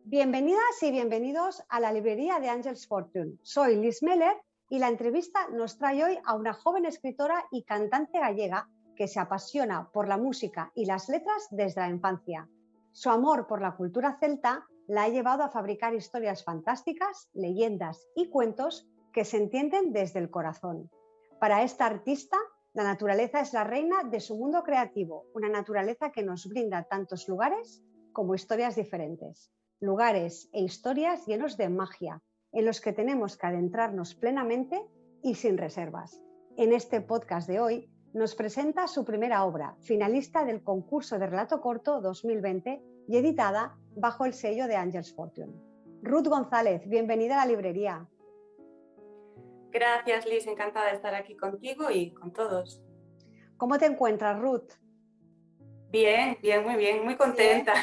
Bienvenidas y bienvenidos a la librería de Angels Fortune. Soy Liz Meller y la entrevista nos trae hoy a una joven escritora y cantante gallega que se apasiona por la música y las letras desde la infancia. Su amor por la cultura celta la ha llevado a fabricar historias fantásticas, leyendas y cuentos que se entienden desde el corazón. Para esta artista, la naturaleza es la reina de su mundo creativo, una naturaleza que nos brinda tantos lugares como historias diferentes. Lugares e historias llenos de magia, en los que tenemos que adentrarnos plenamente y sin reservas. En este podcast de hoy nos presenta su primera obra, finalista del concurso de relato corto 2020 y editada bajo el sello de Angels Fortune. Ruth González, bienvenida a la librería. Gracias, Liz, encantada de estar aquí contigo y con todos. ¿Cómo te encuentras, Ruth? Bien, muy bien, muy contenta.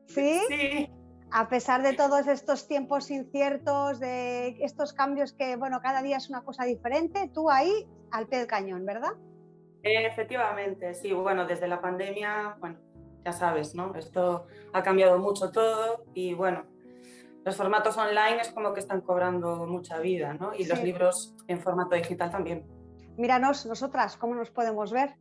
¿Sí? Sí. A pesar de todos estos tiempos inciertos, de estos cambios que, bueno, cada día es una cosa diferente, tú ahí al pie del cañón, ¿verdad? Efectivamente, sí, bueno, desde la pandemia, bueno, ya sabes, ¿no? Esto ha cambiado mucho todo y, bueno, los formatos online es como que están cobrando mucha vida, ¿no? Y sí, los libros en formato digital también. Míranos, nosotras, ¿cómo nos podemos ver?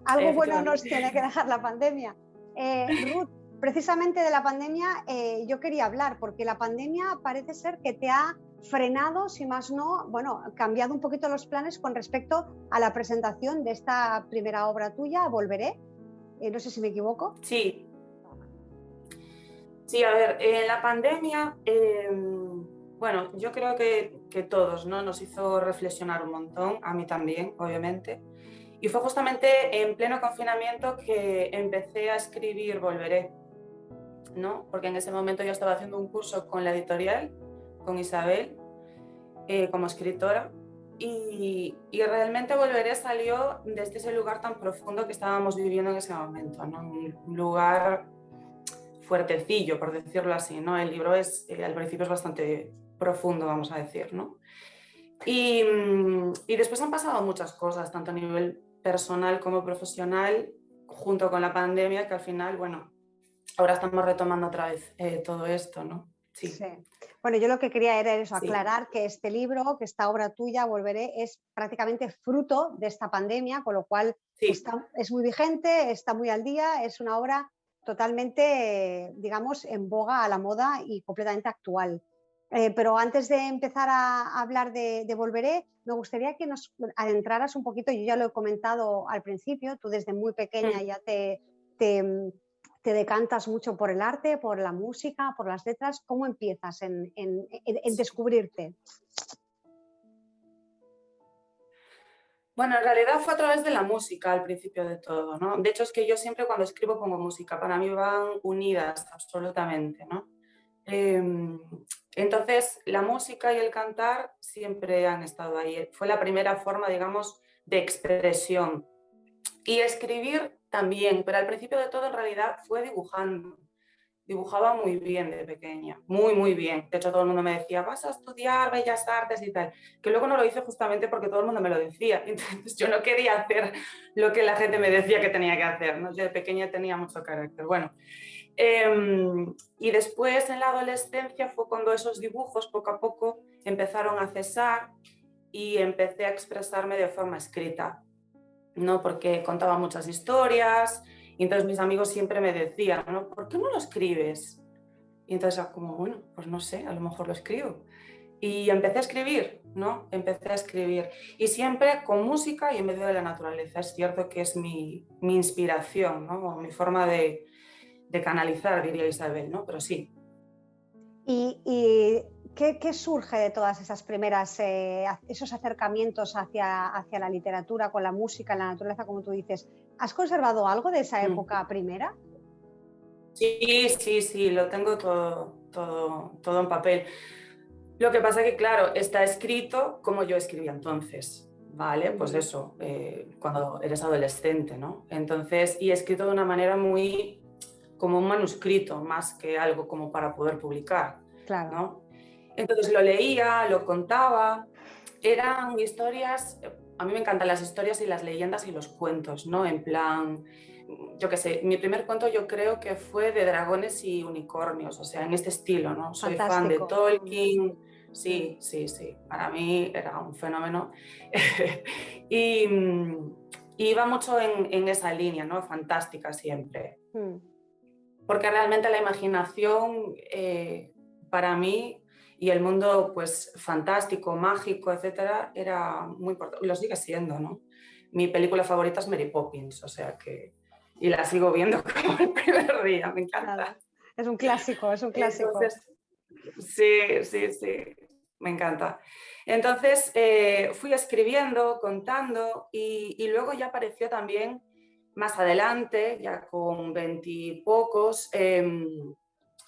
Algo bueno nos tiene que dejar la pandemia. Ruth, precisamente de la pandemia yo quería hablar, porque la pandemia parece ser que te ha frenado, si más no, bueno, cambiado un poquito los planes con respecto a la presentación de esta primera obra tuya, Volveré. No sé si me equivoco. Sí. Sí, a ver, en la pandemia, bueno, yo creo que todos, ¿no? Nos hizo reflexionar un montón, a mí también, obviamente. Y fue justamente en pleno confinamiento que empecé a escribir Volveré, ¿no? Porque en ese momento yo estaba haciendo un curso con la editorial, con Isabel, como escritora, y realmente Volveré salió desde ese lugar tan profundo que estábamos viviendo en ese momento, ¿no? Un lugar fuertecillo, por decirlo así, ¿no? El libro es, al principio es bastante profundo, vamos a decir, ¿no? Y después han pasado muchas cosas, tanto a nivel personal como profesional, junto con la pandemia, que al final, bueno, ahora estamos retomando otra vez todo esto, ¿no? Sí. Sí. Bueno, yo lo que quería era eso, sí, aclarar que este libro, que esta obra tuya, Volveré, es prácticamente fruto de esta pandemia, con lo cual sí. es muy vigente, está muy al día, es una obra totalmente, digamos, en boga, a la moda y completamente actual. Pero antes de empezar a hablar de Volveré, me gustaría que nos adentraras un poquito, yo ya lo he comentado al principio, tú desde muy pequeña ya te decantas mucho por el arte, por la música, por las letras. ¿Cómo empiezas en descubrirte? Bueno, en realidad fue a través de la música al principio de todo, ¿no? De hecho, es que yo siempre cuando escribo pongo música, para mí van unidas absolutamente, ¿no? Entonces, la música y el cantar siempre han estado ahí. Fue la primera forma, digamos, de expresión. Y escribir también, pero al principio de todo en realidad fue dibujando. Dibujaba muy bien de pequeña, muy bien. De hecho, todo el mundo me decía, vas a estudiar Bellas Artes y tal. Que luego no lo hice justamente porque todo el mundo me lo decía. Entonces yo no quería hacer lo que la gente me decía que tenía que hacer, ¿no? Yo de pequeña tenía mucho carácter. Bueno, y después en la adolescencia fue cuando esos dibujos poco a poco empezaron a cesar y empecé a expresarme de forma escrita, ¿no? Porque contaba muchas historias y entonces mis amigos siempre me decían, ¿no? ¿Por qué no lo escribes? Y entonces como, bueno, pues no sé, a lo mejor lo escribo. Y empecé a escribir, ¿no? Empecé a escribir. Y siempre con música y en medio de la naturaleza. Es cierto que es mi inspiración, ¿no? O mi forma de canalizar, diría Isabel, ¿no? Pero sí. ¿Y qué surge de todas esas primeras, esos acercamientos hacia la literatura, con la música, la naturaleza, como tú dices? ¿Has conservado algo de esa época primera? Sí, lo tengo todo en papel. Lo que pasa que, claro, está escrito como yo escribía entonces, ¿vale? Pues eso, cuando eres adolescente, ¿no? Entonces, y escrito de una manera muy como un manuscrito, más que algo como para poder publicar, claro, ¿no? Entonces lo leía, lo contaba, eran historias, a mí me encantan las historias y las leyendas y los cuentos, ¿no? En plan, yo qué sé, mi primer cuento yo creo que fue de dragones y unicornios, o sea, en este estilo, ¿no? Soy fan de Fantástico. Tolkien, sí, sí, sí, para mí era un fenómeno. y, y iba mucho en esa línea, ¿no? Fantástica siempre. Porque realmente la imaginación, para mí, y el mundo pues fantástico, mágico, etcétera, era muy importante, lo sigue siendo, ¿no? Mi película favorita es Mary Poppins, o sea que, y la sigo viendo como el primer día, me encanta. Claro. Es un clásico, es un clásico. Entonces, sí, sí, sí, me encanta. Entonces, fui escribiendo, contando, y luego ya apareció también más adelante, ya con 20 y pocos,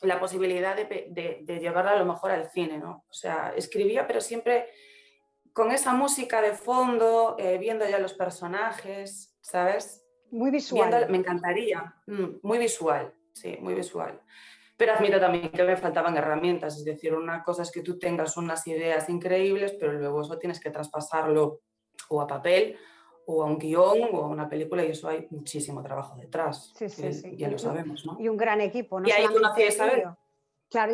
la posibilidad de llevarla a lo mejor al cine, ¿no? O sea, escribía, pero siempre con esa música de fondo, viendo ya los personajes, ¿sabes? Muy Viendo, visual. me encantaría, muy visual, sí, muy visual. Pero admito también que me faltaban herramientas, es decir, una cosa es que tú tengas unas ideas increíbles, pero luego eso tienes que traspasarlo o a papel, o a un guión, o a una película, y eso hay muchísimo trabajo detrás, Sí, sí, que sí. ya lo sabemos, ¿no? Y un gran equipo, no Y ahí conocí solamente a Isabel. tuyo. Claro,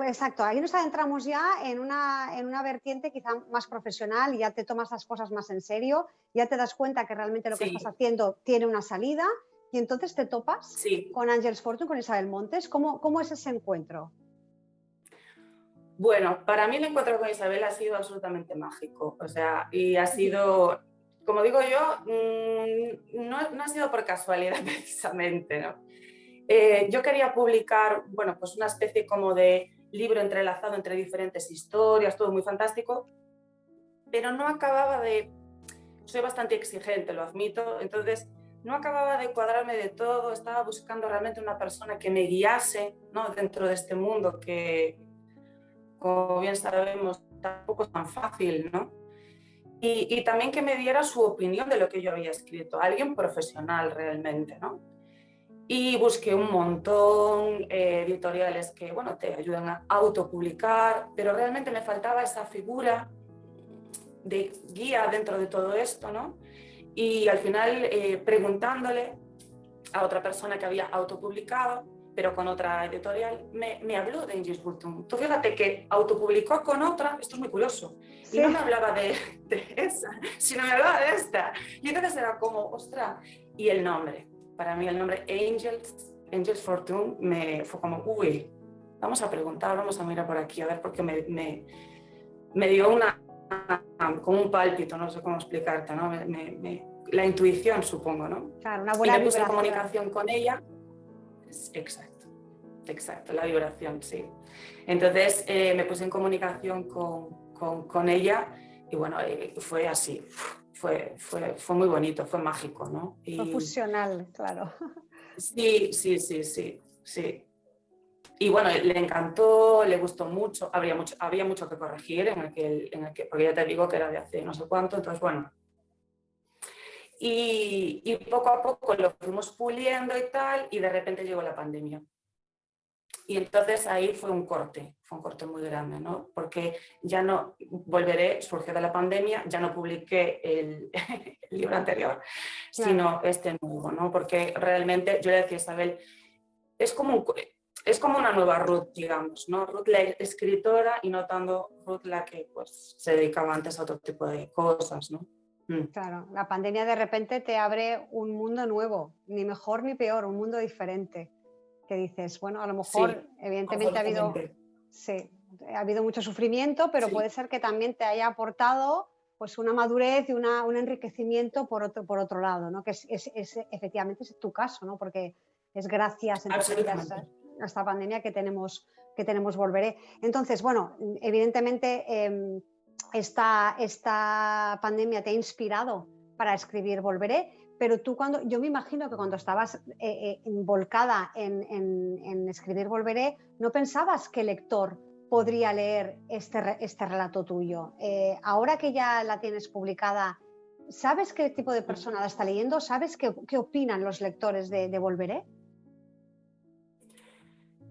exacto. Ahí nos adentramos ya en una vertiente quizá más profesional y ya te tomas las cosas más en serio, ya te das cuenta que realmente lo que estás Sí, haciendo tiene una salida y entonces te topas sí. con Ángels Fortune, con Isabel Montes. ¿Cómo es ese encuentro? Bueno, para mí el encuentro con Isabel ha sido absolutamente mágico, o sea, y ha sido, como digo yo, no ha sido por casualidad precisamente, ¿no? Yo quería publicar, bueno, pues una especie como de libro entrelazado entre diferentes historias, todo muy fantástico, pero no acababa de, soy bastante exigente, lo admito, entonces no acababa de cuadrarme de todo, estaba buscando realmente una persona que me guiase, ¿no? Dentro de este mundo que, como bien sabemos, tampoco es tan fácil, ¿no? Y también que me diera su opinión de lo que yo había escrito, alguien profesional realmente, ¿no? Y busqué un montón editoriales que, bueno, te ayudan a autopublicar, pero realmente me faltaba esa figura de guía dentro de todo esto, ¿no? Y al final, preguntándole a otra persona que había autopublicado, pero con otra editorial, me habló de Angie Burton. Tú fíjate que autopublicó con otra, esto es muy curioso, y Sí, no me hablaba de esa, sino me hablaba de esta. Y entonces era como, ostras, y el nombre, para mí el nombre Angels Fortune, fue como, uy, vamos a preguntar, vamos a mirar por aquí, a ver, porque me dio como un pálpito, no sé cómo explicarte, ¿no? La intuición, supongo, ¿no? claro, una Y buena me puse en vibración. comunicación con ella. Exacto, exacto, la vibración, sí. Entonces me puse en comunicación con ella y bueno, fue así, fue muy bonito, fue mágico, ¿no? Fue Y fusional, claro. sí, sí, sí, sí, sí. Y bueno, le encantó, le gustó mucho, había mucho que corregir porque ya te digo que era de hace no sé cuánto, entonces bueno. Y poco a poco lo fuimos puliendo y tal, y de repente llegó la pandemia. Y entonces ahí fue un corte muy grande, ¿no? Porque ya no, volveré, surgió de la pandemia, ya no publiqué el libro anterior, Claro. sino este nuevo, ¿no? Porque realmente, yo le decía a Isabel, es como, es como una nueva Ruth, digamos, ¿no? Ruth la escritora y no tanto Ruth la que pues, se dedicaba antes a otro tipo de cosas, ¿no? Claro, la pandemia de repente te abre un mundo nuevo, ni mejor ni peor, un mundo diferente. Que dices, bueno, a lo mejor, Sí, evidentemente absolutamente. sí, ha habido mucho sufrimiento, pero puede Sí, ser que también te haya aportado pues una madurez y un enriquecimiento por otro lado, ¿no? Que efectivamente es tu caso, ¿no? Porque es gracias, entre comillas, absolutamente. a esta pandemia que tenemos Volveré. Entonces, bueno, evidentemente esta pandemia te ha inspirado para escribir Volveré, pero tú yo me imagino que cuando estabas volcada en escribir Volveré, no pensabas que el lector podría leer este relato tuyo. Ahora que ya la tienes publicada, ¿sabes qué tipo de persona la está leyendo? ¿Sabes qué opinan los lectores de Volveré?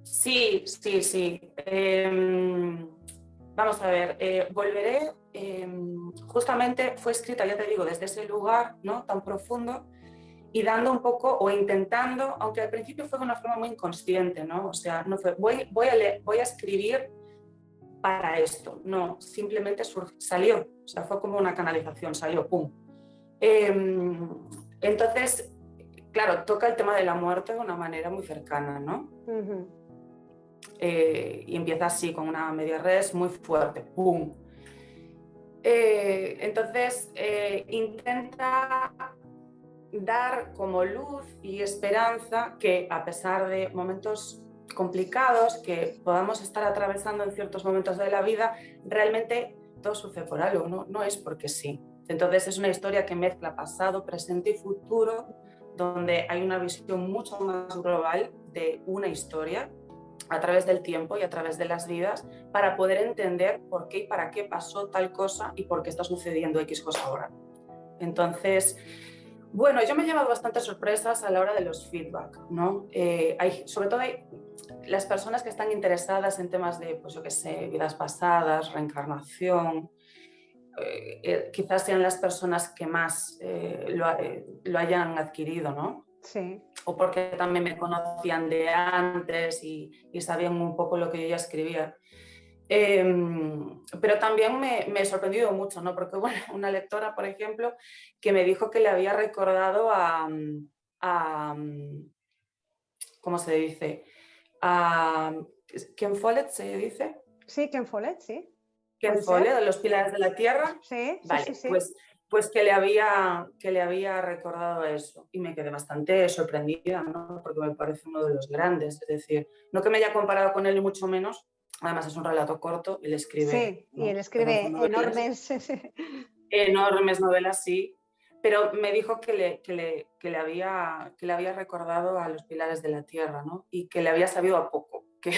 Sí, sí, sí. Vamos a ver, Volveré, justamente fue escrita, ya te digo, desde ese lugar, ¿no? Tan profundo, y dando un poco o intentando, aunque al principio fue de una forma muy inconsciente, ¿no? O sea, no fue voy a escribir para esto, no, simplemente salió, o sea, fue como una canalización, salió, ¡pum! Entonces, claro, toca el tema de la muerte de una manera muy cercana, ¿no? Y empieza así, con una media res muy fuerte, ¡pum! Entonces, intenta dar como luz y esperanza que, a pesar de momentos complicados que podamos estar atravesando en ciertos momentos de la vida, realmente todo sucede por algo, no es porque sí. Entonces es una historia que mezcla pasado, presente y futuro, donde hay una visión mucho más global de una historia a través del tiempo y a través de las vidas, para poder entender por qué y para qué pasó tal cosa y por qué está sucediendo X cosa ahora. Entonces, bueno, yo me he llevado bastantes sorpresas a la hora de los feedback, ¿no? Sobre todo hay las personas que están interesadas en temas de, pues yo qué sé, vidas pasadas, reencarnación, quizás sean las personas que más lo hayan adquirido, ¿no? Sí. O porque también me conocían de antes y sabían un poco lo que yo ya escribía. Pero también me he sorprendido mucho, ¿no? Porque bueno, una lectora, por ejemplo, que me dijo que le había recordado a ¿cómo se dice? A Ken Follett, ¿se dice? Sí, Ken Follett, sí. Ken ¿Puede ser? Follett, de Los Pilares de la Tierra. Sí, Vale, sí. pues que le había recordado eso y me quedé bastante sorprendida, ¿no? Porque me parece uno de los grandes, es decir, no que me haya comparado con él ni mucho menos, además es un relato corto, él escribe, Sí, y ¿no? él Pedazos de escribe novelas, enormes. enormes novelas, sí, pero me dijo que le había recordado a Los Pilares de la Tierra, ¿no? Y que le había sabido a poco, que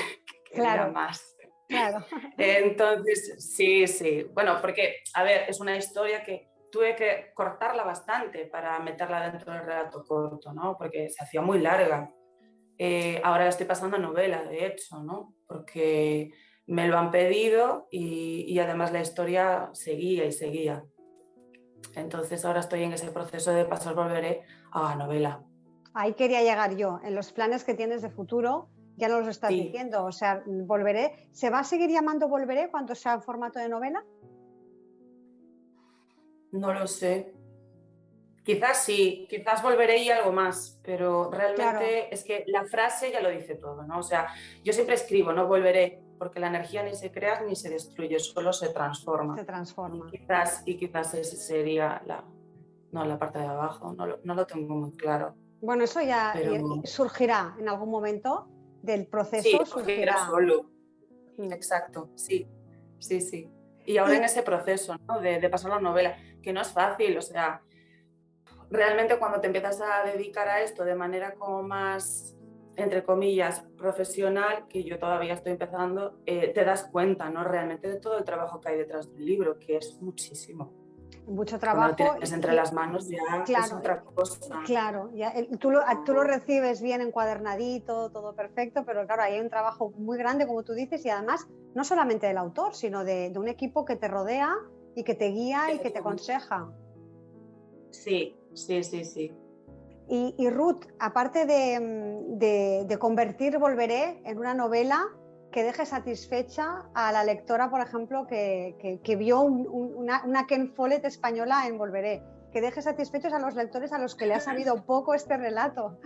quería Claro, más. claro. Entonces, sí. Bueno, porque, a ver, es una historia que tuve que cortarla bastante para meterla dentro del relato corto, ¿no? Porque se hacía muy larga. Ahora estoy pasando a novela, de hecho, ¿no? Porque me lo han pedido y además la historia seguía y seguía. Entonces ahora estoy en ese proceso de pasar, volveré a novela. Ahí quería llegar yo. En los planes que tienes de futuro, ya nos lo estás Sí, diciendo. O sea, volveré. ¿Se va a seguir llamando Volveré cuando sea en formato de novela? no lo sé. Quizás sí, quizás volveré y algo más, pero Claro, realmente es que la frase ya lo dice todo, ¿no? O sea, yo siempre escribo, no volveré, porque la energía ni se crea ni se destruye, solo se transforma. se transforma. Y quizás esa sería la parte de abajo, no lo tengo muy claro, Bueno, eso ya pero surgirá en algún momento del sí, proceso, surgirá surgirá. solo, Mm. exacto, sí. Y ahora en Y ese proceso, ¿no? de pasar la novela, que no es fácil, o sea, realmente cuando te empiezas a dedicar a esto de manera como más, entre comillas, profesional, que yo todavía estoy empezando, te das cuenta, ¿no? Realmente de todo el trabajo que hay detrás del libro, que es muchísimo. mucho Cuando lo trabajo tienes entre las manos ya es claro, otra cosa. claro, ya, tú lo recibes bien encuadernadito, todo perfecto, pero claro, hay un trabajo muy grande, como tú dices, y además no solamente del autor, sino de un equipo que te rodea y que te guía y que te Efectivamente. aconseja. Sí. Y Ruth, aparte de convertir Volveré en una novela que deje satisfecha a la lectora, por ejemplo, que vio una Ken Follett española en Volveré, que deje satisfechos a los lectores a los que le ha sabido poco este relato.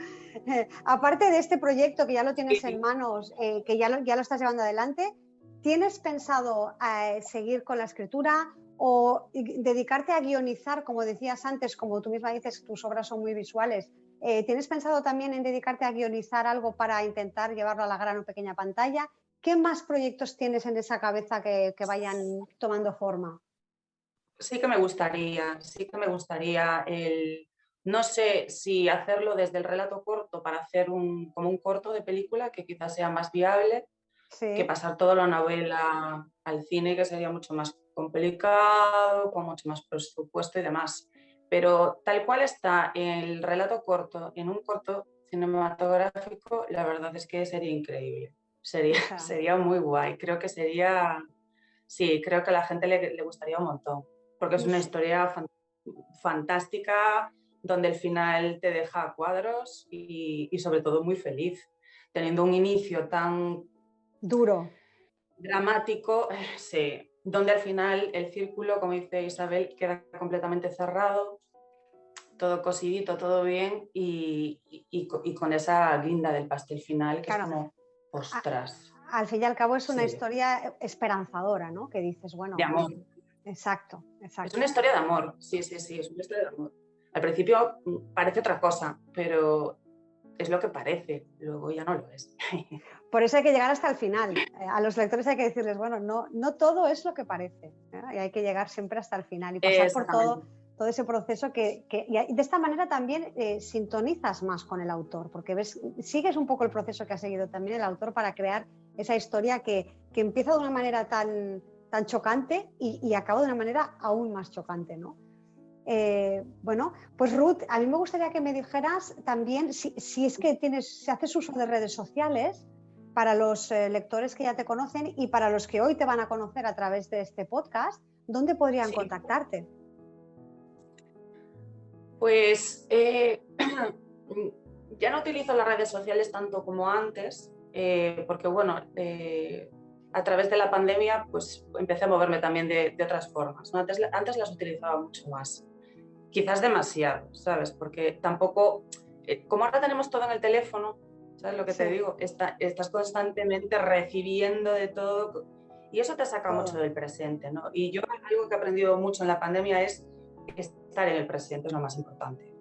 Aparte de este proyecto que ya lo tienes en Sí. manos, que ya lo estás llevando adelante, ¿tienes pensado seguir con la escritura o dedicarte a guionizar, como decías antes, como tú misma dices, tus obras son muy visuales? ¿Tienes pensado también en dedicarte a guionizar algo para intentar llevarlo a la gran o pequeña pantalla? ¿Qué más proyectos tienes en esa cabeza que vayan tomando forma? Sí que me gustaría no sé si hacerlo desde el relato corto para hacer como un corto de película que quizás sea más viable que Sí, pasar toda la novela al cine, que sería mucho más complicado, con mucho más presupuesto y demás. Pero tal cual está el relato corto en un corto cinematográfico, la verdad es que sería increíble. o sea, Sería muy guay. Creo que a la gente le gustaría un montón, porque es una historia fantástica, donde el final te deja a cuadros y sobre todo muy feliz, teniendo un inicio tan duro, dramático, sí, donde al final el círculo, como dice Isabel, queda completamente cerrado, todo cosidito, todo bien y con esa guinda del pastel final que claro. es como, ostras. Al fin y al cabo es una Sí. historia esperanzadora, ¿no? Que dices, bueno, De amor. Exacto. Es una historia de amor, sí, es una historia de amor. Al principio parece otra cosa, pero es lo que parece, luego ya no lo es. Por eso hay que llegar hasta el final. A los lectores hay que decirles, bueno, no todo es lo que parece, ¿eh? Y hay que llegar siempre hasta el final y pasar por todo ese proceso y de esta manera también sintonizas más con el autor, porque sigues un poco el proceso que ha seguido también el autor para crear esa historia que empieza de una manera tan chocante y acaba de una manera aún más chocante, ¿no? Bueno, pues Ruth, a mí me gustaría que me dijeras también si es que si haces uso de redes sociales para los lectores que ya te conocen y para los que hoy te van a conocer a través de este podcast, ¿dónde podrían contactarte? Pues ya no utilizo las redes sociales tanto como antes, porque bueno, a través de la pandemia pues empecé a moverme también de otras formas, ¿no? Antes las utilizaba mucho más, quizás demasiado, ¿sabes? Porque tampoco, como ahora tenemos todo en el teléfono, ¿sabes lo que te digo? Estás constantemente recibiendo de todo y eso te saca mucho del presente, ¿no? Y yo algo que he aprendido mucho en la pandemia es estar en el presente, es lo más importante.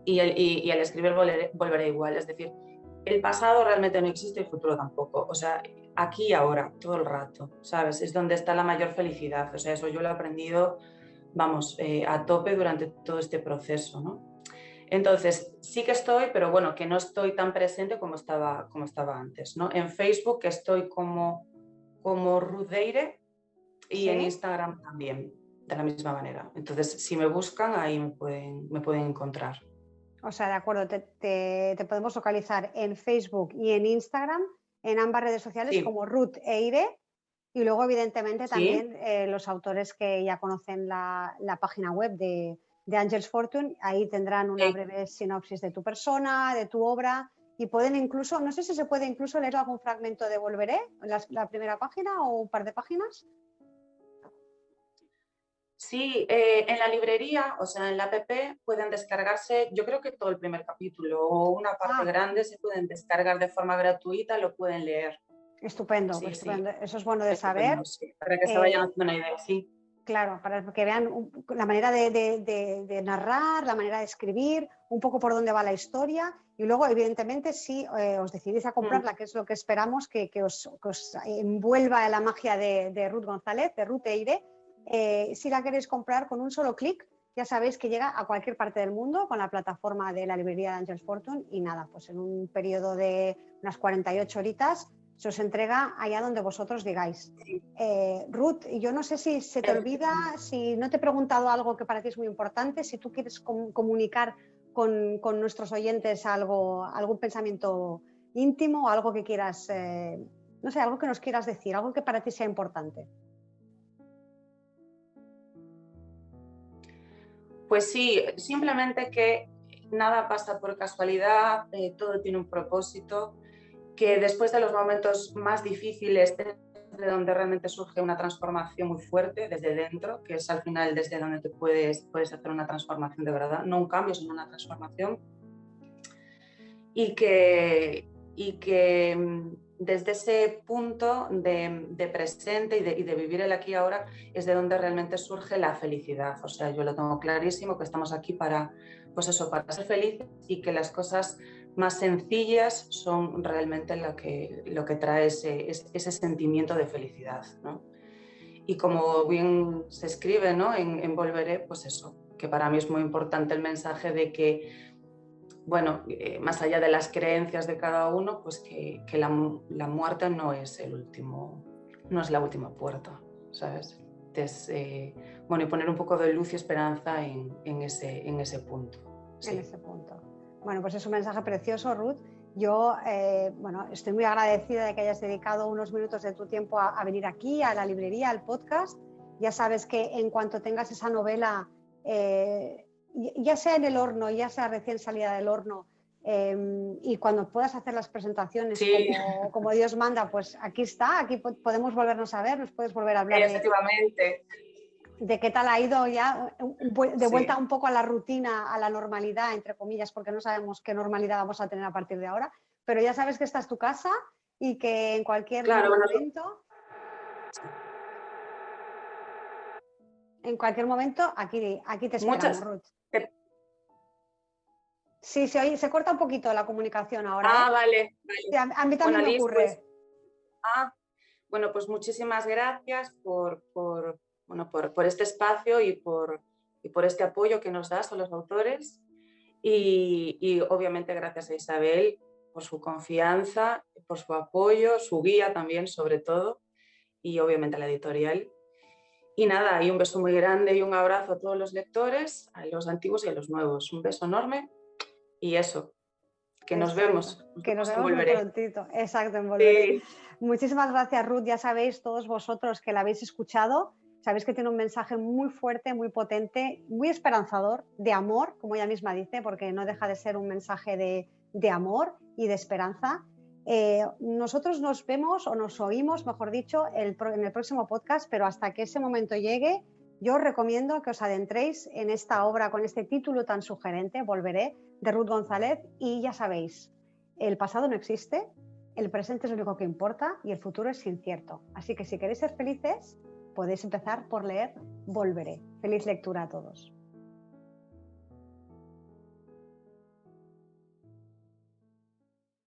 Y al escribir volveré igual, es decir, el pasado realmente no existe y el futuro tampoco. O sea, aquí y ahora, todo el rato, ¿sabes? Es donde está la mayor felicidad. O sea, eso yo lo he aprendido, vamos, a tope durante todo este proceso, ¿no? Entonces, sí que estoy, pero bueno, que no estoy tan presente como estaba antes, ¿no? En Facebook estoy como Ruth Eire y en Instagram también, de la misma manera. Entonces, si me buscan, ahí me pueden encontrar. O sea, de acuerdo, te podemos localizar en Facebook y en Instagram, en ambas redes sociales como Ruth Eire. Y luego, evidentemente, también los autores que ya conocen la página web de Angels Fortune, ahí tendrán una breve sinopsis de tu persona, de tu obra, y pueden incluso, no sé si se puede incluso leer algún fragmento de Volveré, la primera página o un par de páginas. Sí, en la librería, o sea, en la app pueden descargarse, yo creo que todo el primer capítulo o una parte grande se pueden descargar de forma gratuita, lo pueden leer. Estupendo, Sí, estupendo. sí. Eso es bueno de saber. Sí, para que se vayan haciendo una idea, sí. Claro, para que vean la manera de narrar, la manera de escribir, un poco por dónde va la historia y luego, evidentemente, si os decidís a comprarla, que es lo que esperamos, que os envuelva la magia de Ruth González, de Ruth Eire, si la queréis comprar con un solo clic, ya sabéis que llega a cualquier parte del mundo con la plataforma de la librería de Angels Fortune y nada, pues en un periodo de unas 48 horitas se os entrega allá donde vosotros digáis. Ruth, yo no sé si se te olvida, si no te he preguntado algo que para ti es muy importante, si tú quieres comunicar con nuestros oyentes algún pensamiento íntimo, algo que quieras, no sé, algo que nos quieras decir, algo que para ti sea importante. Pues sí, simplemente que nada pasa por casualidad, todo tiene un propósito, que después de los momentos más difíciles de donde realmente surge una transformación muy fuerte desde dentro, que es al final desde donde te puedes hacer una transformación de verdad, no un cambio, sino una transformación, y que desde ese punto de presente y de vivir el aquí y ahora es de donde realmente surge la felicidad. O sea, yo lo tengo clarísimo que estamos aquí para, pues eso, para ser felices y que las cosas más sencillas son realmente lo que trae ese sentimiento de felicidad, ¿no? Y como bien se escribe, ¿no? en Volveré, pues eso, que para mí es muy importante el mensaje de que, bueno, más allá de las creencias de cada uno, pues que la muerte no es no es la última puerta, ¿sabes? Entonces, bueno, y poner un poco de luz y esperanza en ese punto. Sí. En ese punto. Bueno, pues es un mensaje precioso, Ruth. Yo, bueno, estoy muy agradecida de que hayas dedicado unos minutos de tu tiempo a venir aquí, a la librería, al podcast. Ya sabes que en cuanto tengas esa novela ya sea en el horno, ya sea recién salida del horno, y cuando puedas hacer las presentaciones Sí. como Dios manda, pues aquí está, aquí podemos volvernos a ver, nos puedes volver a hablar Efectivamente. de qué tal ha ido ya, de vuelta Sí. un poco a la rutina, a la normalidad, entre comillas, porque no sabemos qué normalidad vamos a tener a partir de ahora, pero ya sabes que esta es tu casa y que en cualquier Claro, bueno, momento... En cualquier momento, aquí te esperamos, muchas. Ruth. Sí, se corta un poquito la comunicación ahora, ¿eh? Vale, Sí, vale. a mí Bueno, también me Liz, pues, ocurre. bueno, pues muchísimas gracias por este espacio y por este apoyo que nos das a los autores. Y obviamente gracias a Isabel por su confianza, por su apoyo, su guía también, sobre todo, y obviamente a la editorial. Y nada, y un beso muy grande y un abrazo a todos los lectores, a los antiguos y a los nuevos. Un beso enorme y eso, que nos Exacto. vemos. Que nos En vemos muy Volveré. prontito. Exacto, en Volveré. Sí. Muchísimas gracias, Ruth. Ya sabéis, todos vosotros que la habéis escuchado, sabéis que tiene un mensaje muy fuerte, muy potente, muy esperanzador, de amor, como ella misma dice, porque no deja de ser un mensaje de amor y de esperanza. Nosotros nos vemos o nos oímos, mejor dicho, en el próximo podcast, pero hasta que ese momento llegue, yo os recomiendo que os adentréis en esta obra con este título tan sugerente, Volveré, de Ruth González, y ya sabéis, el pasado no existe, el presente es lo único que importa y el futuro es incierto. Así que si queréis ser felices, podéis empezar por leer Volveré. Feliz lectura a todos.